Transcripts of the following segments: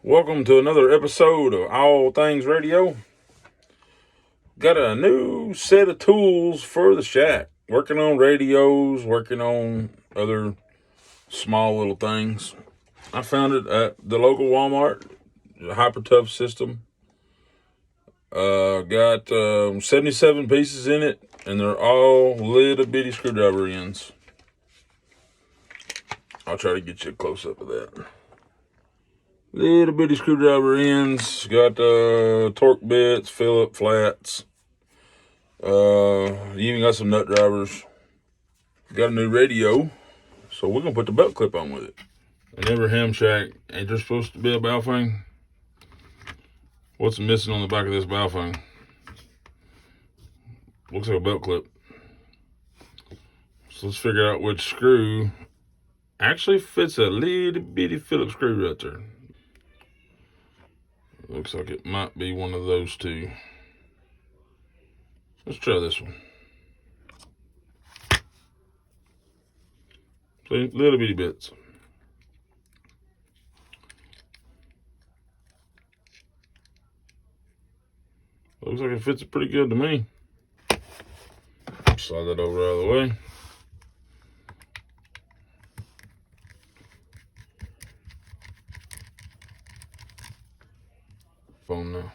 Welcome to another episode of All Things Radio. Got a new set of tools for the shack. Working on radios, working on other small little things. I found it at the local Walmart, the Hyper Tough system. Got 77 pieces in it, and they're all little bitty screwdriver ends. I'll try to get you a close up of that. Little bitty screwdriver ends. Got torque bits, Phillips flats. Even got some nut drivers. Got a new radio, so we're gonna put the belt clip on with it. And every ham shack, ain't there supposed to be a Baofeng? What's missing on the back of this Baofeng? Looks like a belt clip. So let's figure out which screw actually fits a little bitty Phillips screw right there. Looks like it might be one of those two. Let's try this one. See, little bitty bits. Looks like it fits it pretty good to me. Slide that over out of the way. Phone now.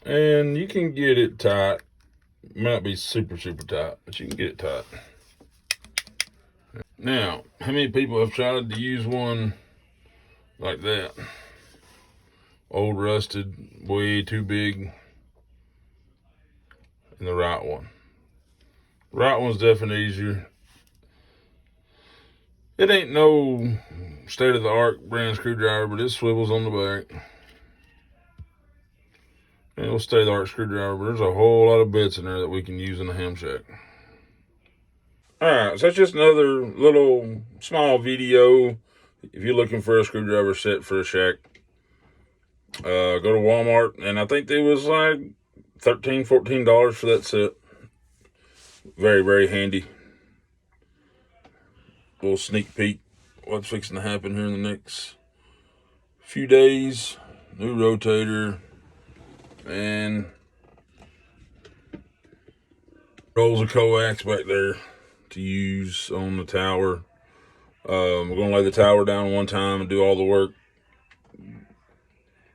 And you can get it tight. It might not be super tight, but you can get it tight. Now, how many people have tried to use one like that? Old, rusted, way too big. And the right one. The right one's definitely easier. It ain't no state-of-the-art brand screwdriver, but it swivels on the back. And it'll state-of-the-art screwdriver, but there's a whole lot of bits in there that we can use in the ham shack. Alright, so that's just another little small video. If you're looking for a screwdriver set for a shack, go to Walmart, and I think they was like $13, $14 for that set. Very, very handy. Little sneak peek what's fixing to happen here in the next few days. New rotator and rolls of coax back there to use on the tower. We're gonna lay the tower down one time and do all the work.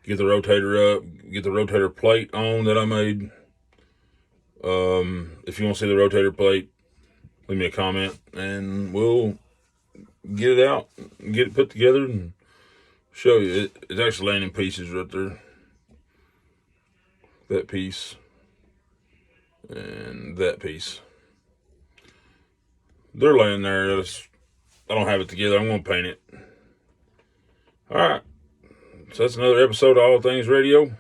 Get the rotator up, get the rotator plate on that I made. If you want to see the rotator plate, leave me a comment and we'll get it out, get it put together and show you. It's actually laying in pieces right there. That piece and that piece. They're laying there. I don't have it together. I'm going to paint it. Alright. So that's another episode of All Things Radio.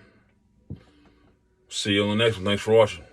See you on the next one. Thanks for watching.